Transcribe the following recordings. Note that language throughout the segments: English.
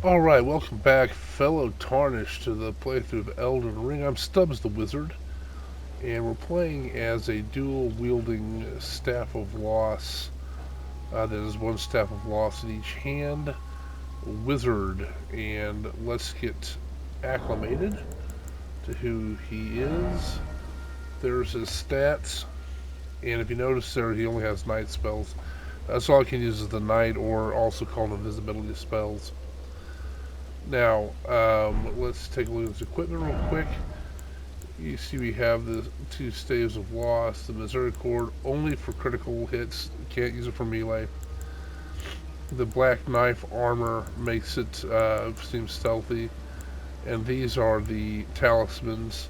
Alright, welcome back, fellow Tarnished, to the playthrough of Elden Ring. I'm Stubbs the Wizard, and we're playing as a dual-wielding Staff of Loss. That is one Staff of Loss in each hand, wizard, and let's get acclimated to who he is. There's his stats, and if you notice there, he only has night spells. That's all I can use is the night, or also called invisibility spells. Now, let's take a look at his equipment real quick. You see we have the two staves of loss, the misericord only for critical hits, can't use it for melee. The black knife armor makes it seem stealthy, and these are the talismans.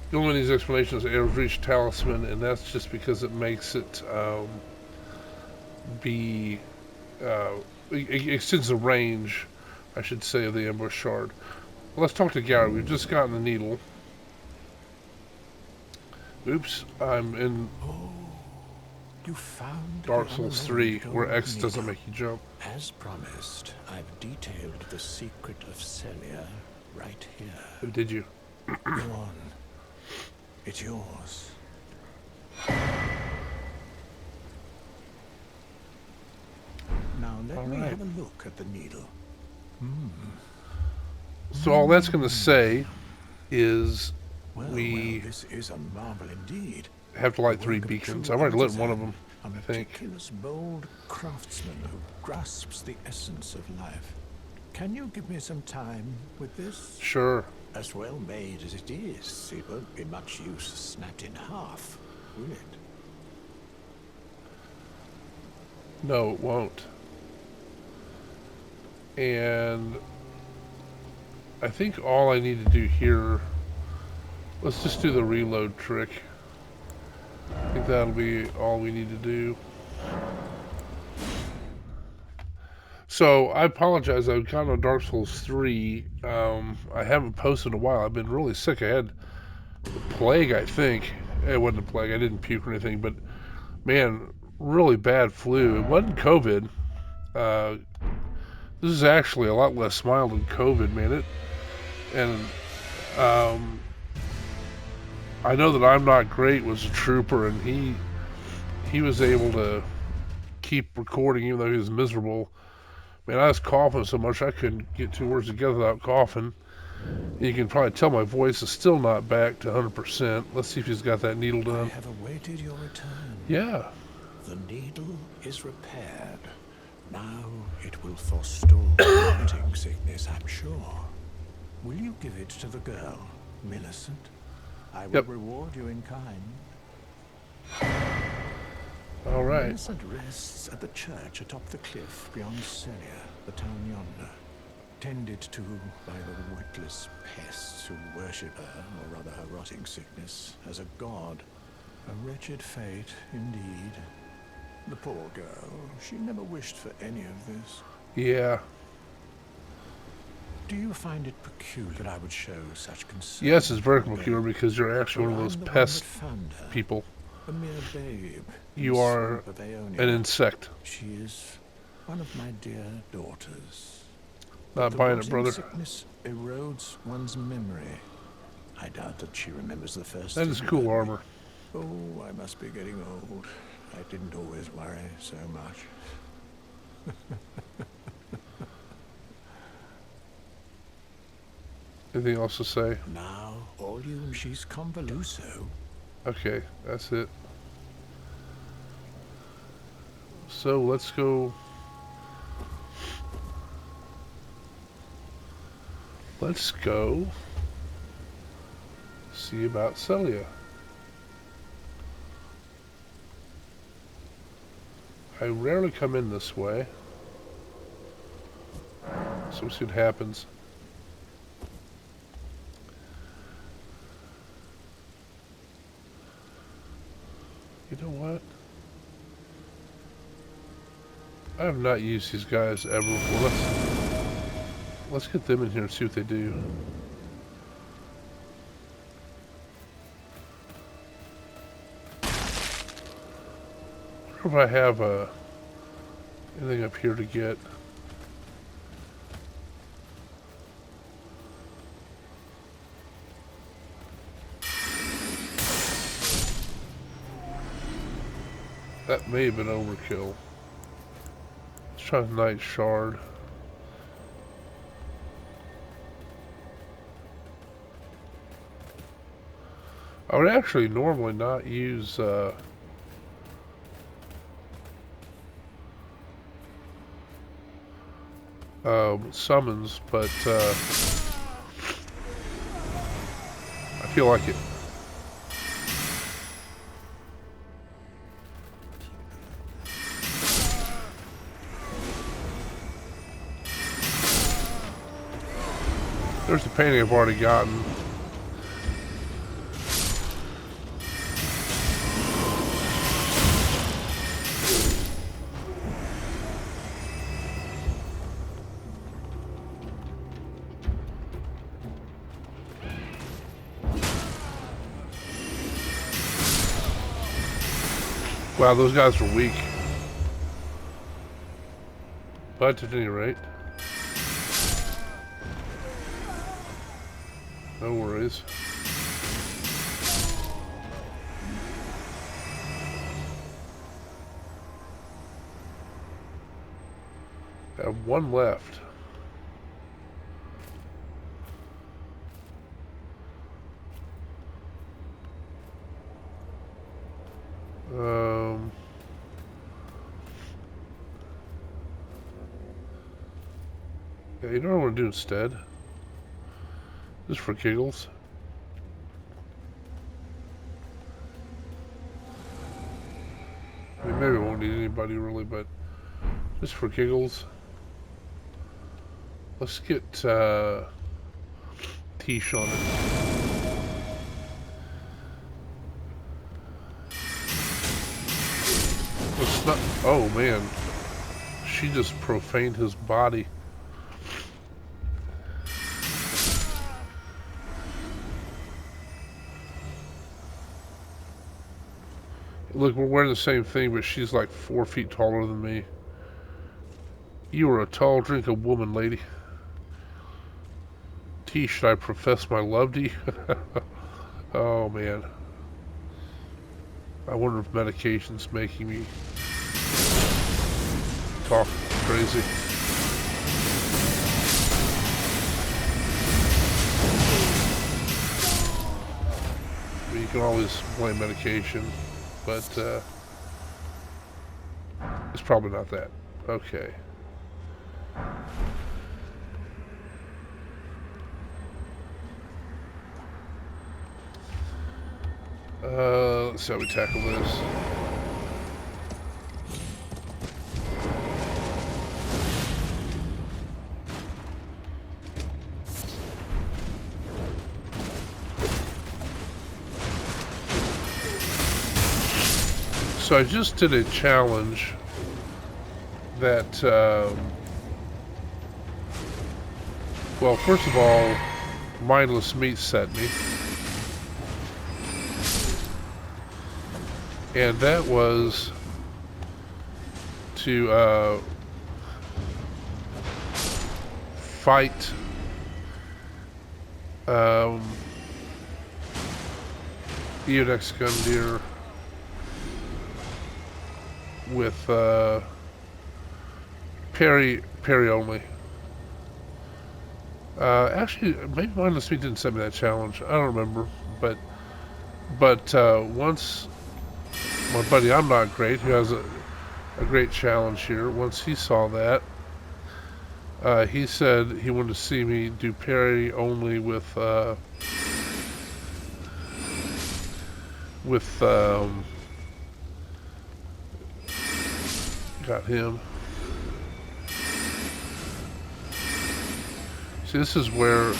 The only one of these explanations is arrows reach talisman, and that's just because it makes it be it extends the range, I should say, of the ambush shard. Well, let's talk to Gary. We've just gotten the needle. Oops, I'm in You found Dark the Souls unalloyed 3, gold where X needle. doesn't make you jump. As promised, I've detailed the secret of Sellia right here. Oh, did you? Go on. It's yours. Now let me have a look at the needle. So all that's going to say is Well, this is a marvel indeed. have to light The 3 work of a beacons. true I've already lit artisan, one of them, a I think. meticulous, bold craftsman who grasps the essence of life. Can you give me some time with this? Sure. As well made as it is, it won't be much use snapped in half, will it? No, it won't. And I think all I need to do here, let's just do the reload trick. I think that'll be all we need to do. So I apologize. I've gotten on Dark Souls 3. I haven't posted in a while. I've been really sick. I had the plague, I think. It wasn't a plague. I didn't puke or anything, but man, really bad flu. It wasn't COVID. Uh, this is actually a lot less mild than COVID, man. Um, I know that I'm Not Great was a trooper, and he was able to keep recording even though he was miserable. Man, I was coughing so much I couldn't get 2 words together without coughing. You can probably tell my voice is still not back to 100%. Let's see if he's got that needle I done. have awaited your return. Yeah. The needle is repaired. Now it will forestall vomiting sickness, I'm sure. Will you give it to the girl, Millicent? I will reward you in kind. All right. Millicent rests at the church atop the cliff beyond Sellia, the town yonder, tended to by the witless pests who worship her, or rather her rotting sickness, as a god. A wretched fate, indeed. The poor girl, she never wished for any of this. Yeah. Do you find it peculiar that I would show such concern? Yes, it's very peculiar because you're actually one of those pest people. A mere babe. You are an insect. She is one of my dear daughters. Not buying it, The brother. sickness erodes one's memory. I doubt that she remembers the first. That is cool armor. Oh, I must be getting old. I didn't always worry so much. Anything else to say? Now, all you, she's convoluso. Okay, that's it. So let's go. Let's go see about Sellia. I rarely come in this way, so we'll see what happens. You know what? I have not used these guys ever before. Let's get them in here and see what they do. I wonder if I have anything up here to get. That may have been overkill. Let's try Night Shard. I would actually normally not use summons, but I feel like it. There's the painting I've already gotten. Wow, those guys are weak. But at any rate, no worries. I have one left. Yeah, you know what I want to do instead? Just for giggles. I mean, maybe I won't need anybody really, but just for giggles. Let's get Tish on it. Let's not. Oh man, she just profaned his body. Look, we're wearing the same thing, but she's like 4 feet taller than me. You are a tall drink of woman, lady. T, should I profess my love to you? Oh, man. I wonder if medication's making me talk crazy. I mean, you can always blame medication, but it's probably not that. Okay. Let's see how we tackle this. So I just did a challenge that, well, first of all, Mindless Meat sent me. And that was to fight Eodex Gundyr with parry only. Actually, maybe Mindless Meat didn't send me that challenge. I don't remember, but once my buddy I'm Not Great, who has a great challenge here, once he saw that, he said he wanted to see me do parry only with got him. See, this is where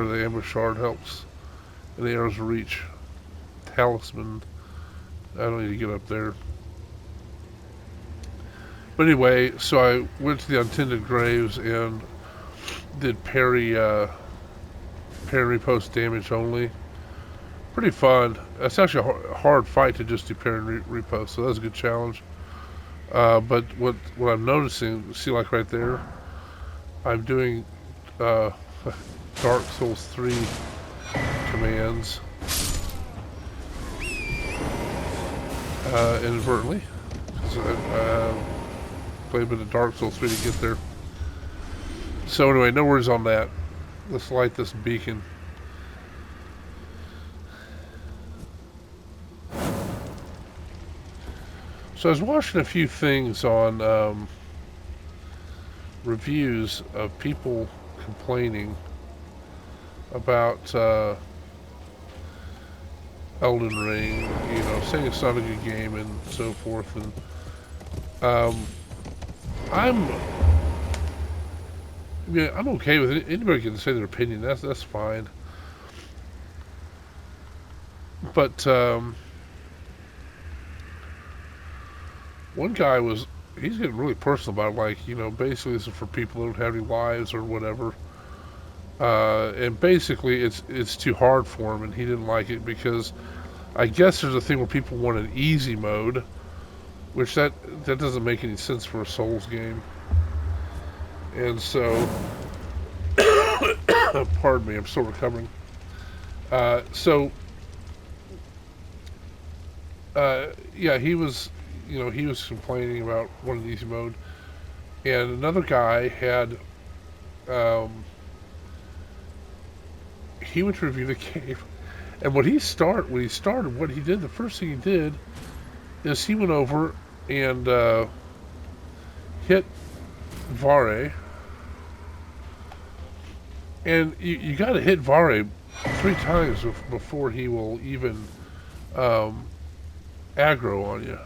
the Amber Shard helps, and the arrows reach. Talisman. I don't need to get up there. But anyway, so I went to the Untended Graves and did parry repost damage only. Pretty fun. That's actually a hard fight to just do parry and repost, so that's a good challenge. But what I'm noticing, see, like right there, I'm doing Dark Souls 3 commands inadvertently. So I played a bit of Dark Souls 3 to get there. So anyway, no worries on that. Let's light this beacon. So I was watching a few things on reviews of people complaining about Elden Ring, you know, saying it's not a good game and so forth. And I'm okay with it. Anybody can say their opinion. That's fine. But one guy he's getting really personal about it, like, you know, basically this is for people who don't have any lives or whatever. And basically it's too hard for him, and he didn't like it because I guess there's a thing where people want an easy mode, which that doesn't make any sense for a Souls game. And so, pardon me, I'm still recovering. Yeah, he was complaining about one of easy mode, and another guy had, he went to review the game, and when he started, what he did, the first thing he did is he went over and hit Vare, and you got to hit Vare 3 times before he will even aggro on you.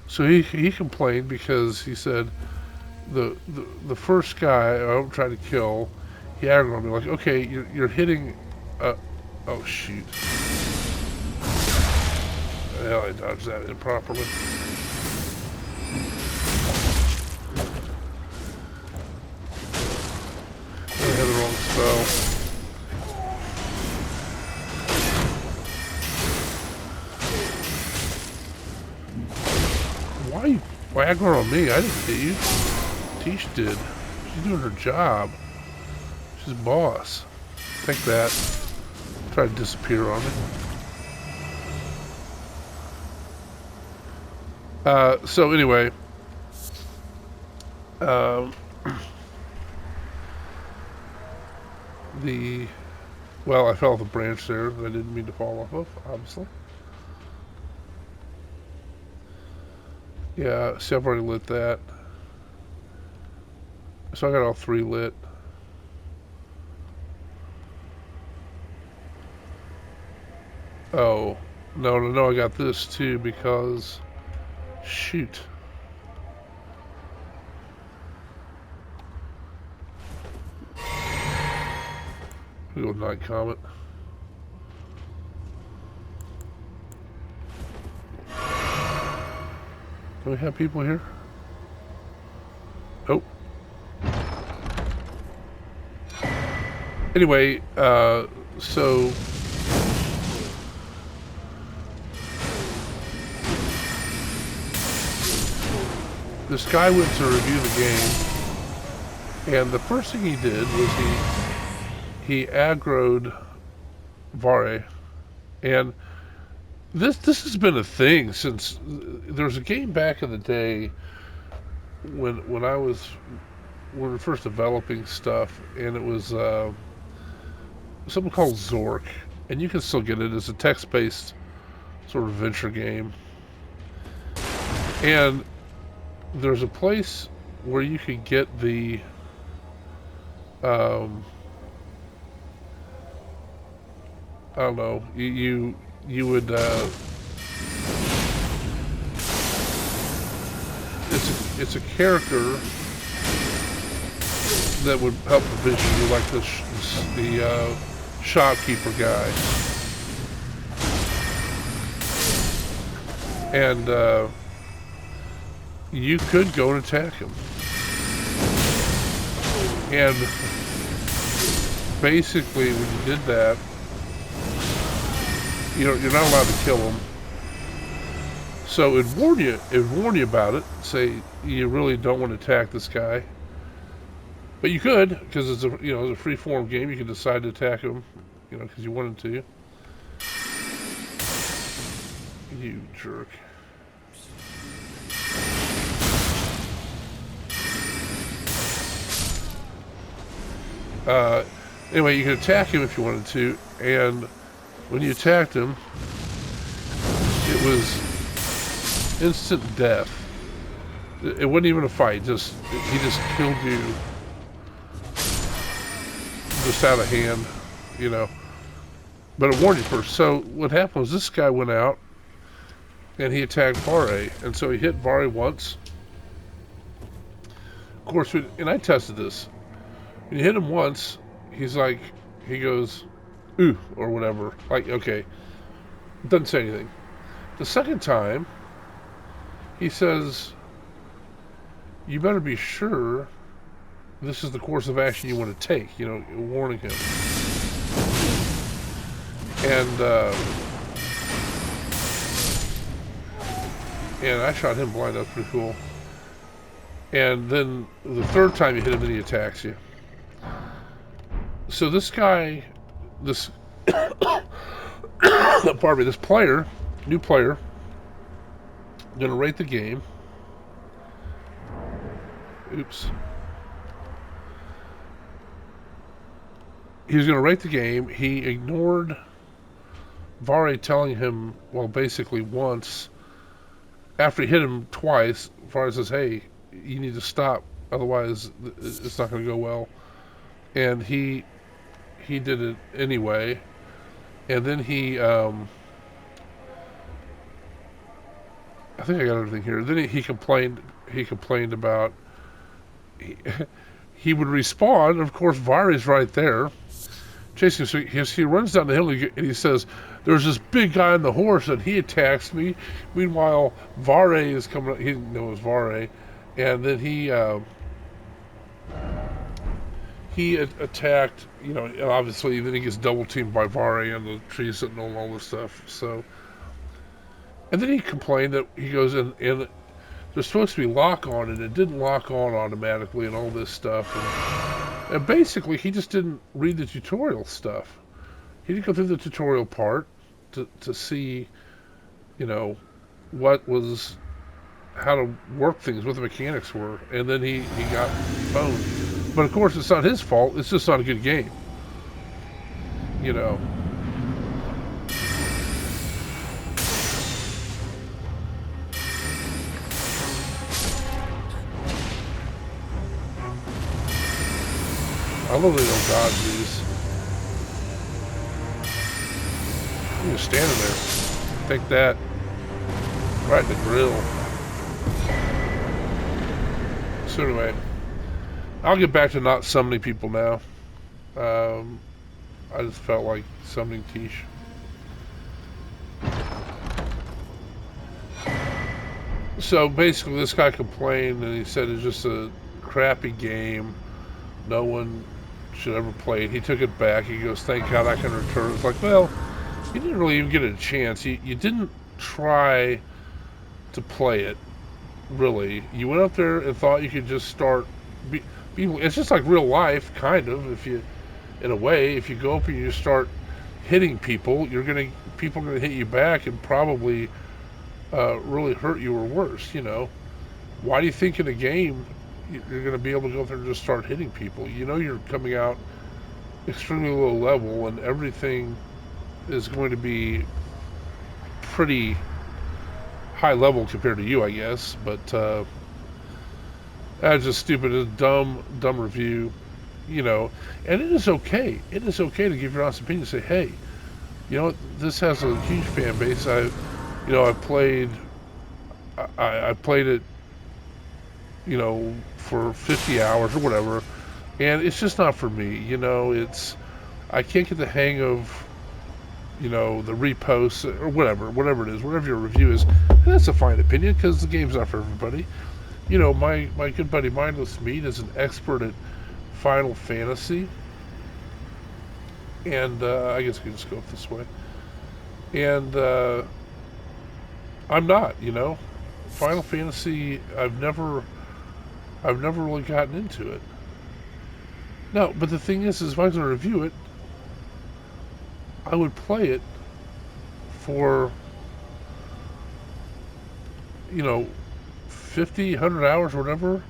So he complained because he said the first guy I'm trying to kill, he aggroed on me, like, okay, you're hitting oh shoot. Hell, I dodged that improperly. I had the wrong spell. Why aggro on me? I didn't hit you. Tish did. She's doing her job. She's boss. Take that. Try to disappear on me. So anyway, well, I fell off a branch there that I didn't mean to fall off of, obviously. Yeah, see, I've already lit that. So I got all 3 lit. Oh, no, I got this too because, shoot. We go Night Comet. Do we have people here? Nope. Anyway, so this guy went to review the game, and the first thing he did was he aggroed Vare, and this has been a thing since there was a game back in the day when we were first developing stuff, and it was something called Zork, and you can still get it as a text-based sort of adventure game. And there's a place where you could get the I don't know, you would it's a character that would help provision you, like the shopkeeper guy, and you could go and attack him, and basically when you did that, you're not allowed to kill him. So it'd warn you about it. Say you really don't want to attack this guy. But you could, because it's a it's a free form game. You could decide to attack him, because you wanted to. You jerk. Anyway, you could attack him if you wanted to, and when you attacked him, it was instant death. It wasn't even a fight. He just killed you, just out of hand, But it warned you first. So what happened was this guy went out, and he attacked Vare, and so he hit Vare once. Of course, and I tested this. When you hit him once, he goes, ooh, or whatever. Like, okay. Doesn't say anything. The second time, he says, you better be sure this is the course of action you want to take, warning him. And I shot him blind. That's pretty cool. And then the third time you hit him, then he attacks you. So this guy, pardon me, this new player, gonna rate the game. Oops. He was gonna rate the game. He ignored Vare telling him, well, basically once. After he hit him twice, Vare says, hey, you need to stop, otherwise it's not going to go well. And he did it anyway. And then I think I got everything here. Then he complained about, he would respawn. Of course, Vare's right there chasing him. So he runs down the hill and he says, there's this big guy on the horse and he attacks me. Meanwhile, Vare is coming up. He didn't know it was Vare. And then he attacked, obviously. Then he gets double teamed by Vare and the tree sentinel and all this stuff. So, and then he complained that he goes in, and there's supposed to be lock on, and it didn't lock on automatically, and all this stuff. And basically, he just didn't read the tutorial stuff. He didn't go through the tutorial part to see, what was, how to work things, what the mechanics were, and then he got boned. But of course, it's not his fault. It's just not a good game. I literally don't dodge these. I'm just standing there. Take that. Right in the grill. So anyway, I'll get back to not summoning people now. I just felt like summoning Tish. So basically this guy complained and he said it's just a crappy game. No one should ever play it. He took it back. He goes, thank God I can return. It's like, well, you didn't really even get a chance. You didn't try to play it, really. You went up there and thought you could just start. It's just like real life, kind of. In a way, if you go up and you start hitting people, people are gonna hit you back and probably really hurt you or worse. Why do you think in a game you're going to be able to go up there and just start hitting people? You're coming out extremely low level and everything is going to be pretty high level compared to you, I guess. But that's just stupid. It's a dumb review, and it is okay. It is okay to give your honest opinion and say, hey, this has a huge fan base. I played it, for 50 hours or whatever, and it's just not for me. I can't get the hang of, the reposts or whatever it is, whatever your review is. And that's a fine opinion because the game's not for everybody. My good buddy Mindless Meat is an expert at Final Fantasy, and I guess I can just go up this way. And I'm not, Final Fantasy, I've never really gotten into it. No, but the thing is if I was going to review it, I would play it for, 50, 100 hours or whatever.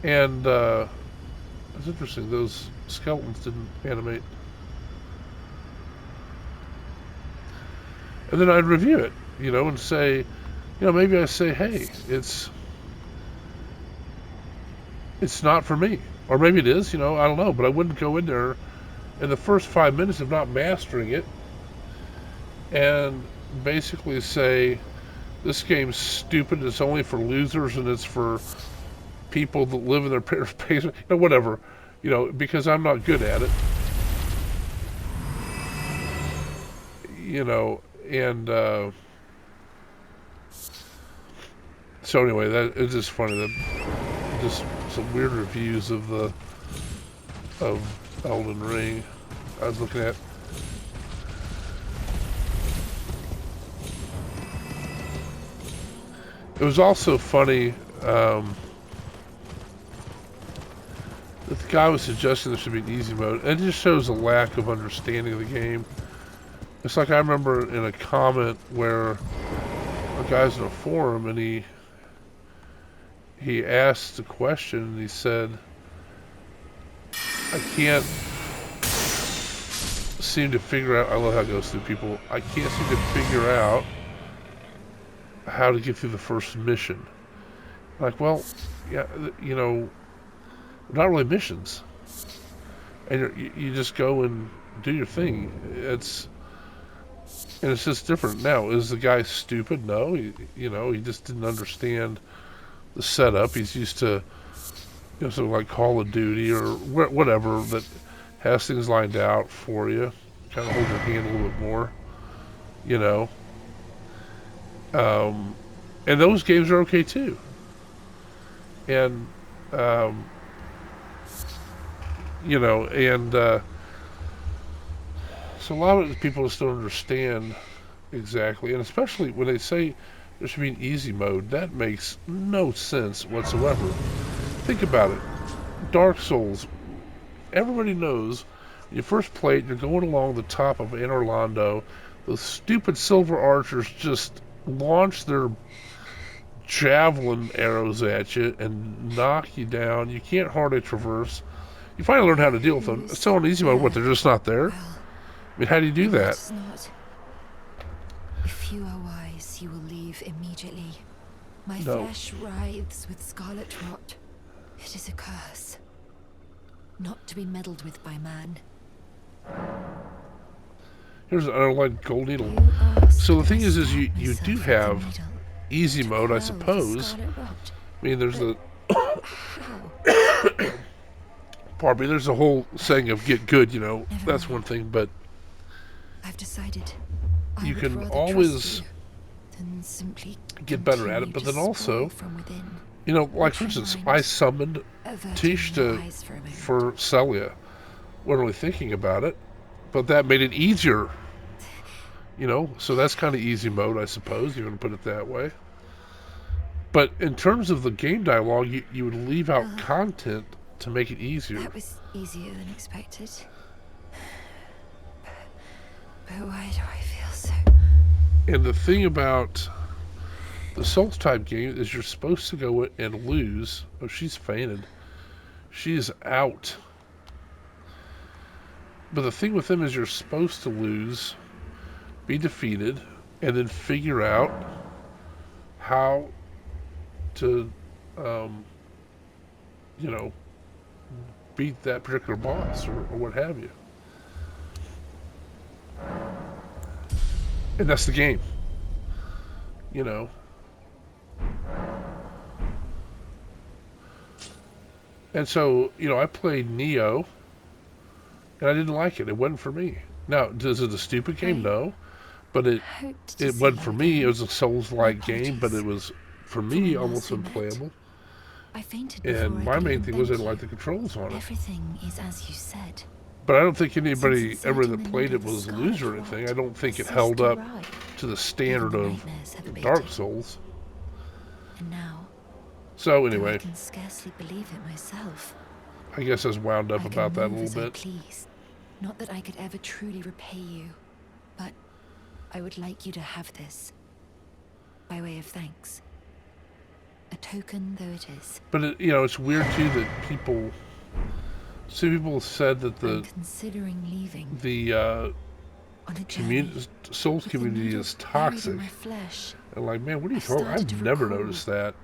And it's interesting, those skeletons didn't animate. And then I'd review it, and say, maybe I say, hey, it's not for me. Or maybe it is, I don't know. But I wouldn't go in there in the first 5 minutes of not mastering it and basically say, this game's stupid, it's only for losers, and it's for people that live in their parents' basement, whatever, because I'm not good at it. And so anyway, that it's just funny that just some weird reviews of Elden Ring I was looking at. It was also funny that the guy was suggesting there should be an easy mode. And it just shows a lack of understanding of the game. It's like I remember in a comment where a guy's in a forum and he asked a question and he said, I can't seem to figure out, I love how it goes through people, I can't seem to figure out how to get through the first mission. Like, well, yeah, not really missions. And you just go and do your thing. It's just different now. Is the guy stupid? No, he just didn't understand the setup. He's used to, something like Call of Duty or whatever that has things lined out for you, kind of hold your hand a little bit more, and those games are okay too. And so a lot of people just don't understand exactly, and especially when they say there should be an easy mode, that makes no sense whatsoever. Think about it. Dark Souls, everybody knows when you first play it, you're going along the top of Anor Londo, those stupid silver archers just launch their javelin arrows at you and knock you down. You can't hardly traverse. You finally learn how to deal with them. It's so easy mode. What, they're just not there? I mean, how do you do that? If you are wise, you will leave immediately. My flesh writhes with scarlet rot. It is a curse, not to be meddled with by man. Here's an underlined gold needle. So the thing is you do have easy mode, I suppose. I mean, there's the pardon me, there's a whole saying of get good, that's one thing, but I've decided you can always get better at it, but then also, like for instance, I summoned Tish for Sellia. Wasn't really thinking about it, but that made it easier. So that's kind of easy mode, I suppose, you're going to put it that way. But in terms of the game dialogue, you would leave out content to make it easier. That was easier than expected. But why do I feel so? And the thing about the Souls type game is you're supposed to go and lose. Oh, she's fainted. She's out. But the thing with them is you're supposed to lose, be defeated, and then figure out how to, beat that particular boss or what have you. And that's the game. And so, I played Neo, and I didn't like it. It wasn't for me. Now, is it a stupid game? No. But it wasn't for me. It was a Souls-like game, but it was, for me, almost unplayable. And my main thing was I didn't like the controls on it. Everything is as you said. But I don't think anybody ever that played it was a loser or anything. I don't think it held up to the standard of Dark Souls. And now, so anyway, I can scarcely believe it myself. I guess I was wound up I about that a can move little as I bit. please. Not that I could ever truly repay you, but I would like you to have this by way of thanks. A token though it is. But it's weird too that people. Some people said that I'm considering leaving the on a journey Souls with the community needle is buried toxic. in my flesh. And like, man, what are you I've talking? started to I've never recall, noticed that.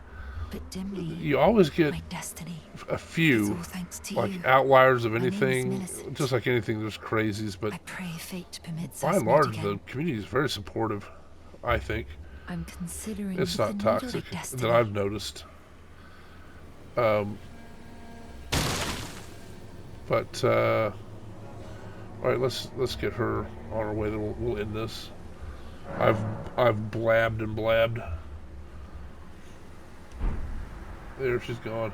but dimly, You always get my destiny. a It's few all thanks to like you. outliers of My name is anything, Millicent. just like anything. There's crazies, but I pray fate permits by us and meet large, the again. community is very supportive. I think I'm considering it's with not the needle toxic of that destiny. I've noticed. But all right, let's get her on our way. Then we'll end this. I've blabbed and blabbed. There, she's gone.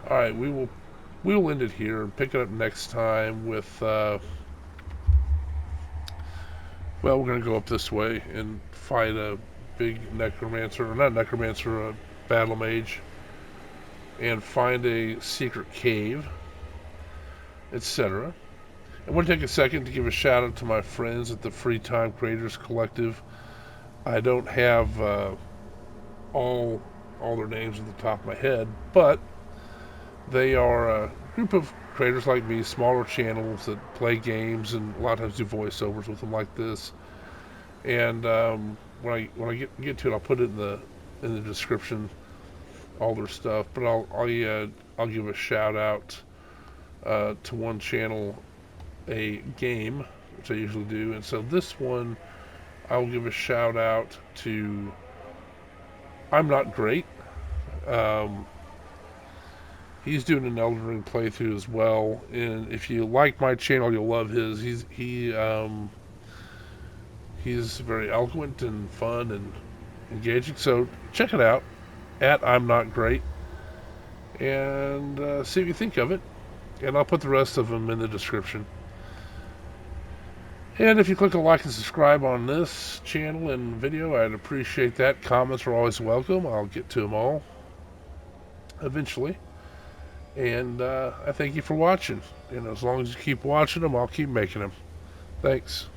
All right, we'll end it here and pick it up next time with. Well, we're gonna go up this way and fight a big necromancer, or not necromancer, a battle mage, and find a secret cave, etc. I want to take a second to give a shout out to my friends at the Free Time Creators Collective. I don't have all their names at the top of my head, but they are a group of creators like me, smaller channels that play games and a lot of times do voiceovers with them like this. And when I get to it, I'll put it in the description, all their stuff. But I'll give a shout out to one channel, a game, which I usually do. And so this one, I'll give a shout out to I'm Not Great. He's doing an Elden Ring playthrough as well, and if you like my channel, you'll love his. He's very eloquent and fun and engaging. So check it out at I'm Not Great, and see what you think of it. And I'll put the rest of them in the description. And if you click a like and subscribe on this channel and video, I'd appreciate that. Comments are always welcome. I'll get to them all eventually. And I thank you for watching. And as long as you keep watching them, I'll keep making them. Thanks.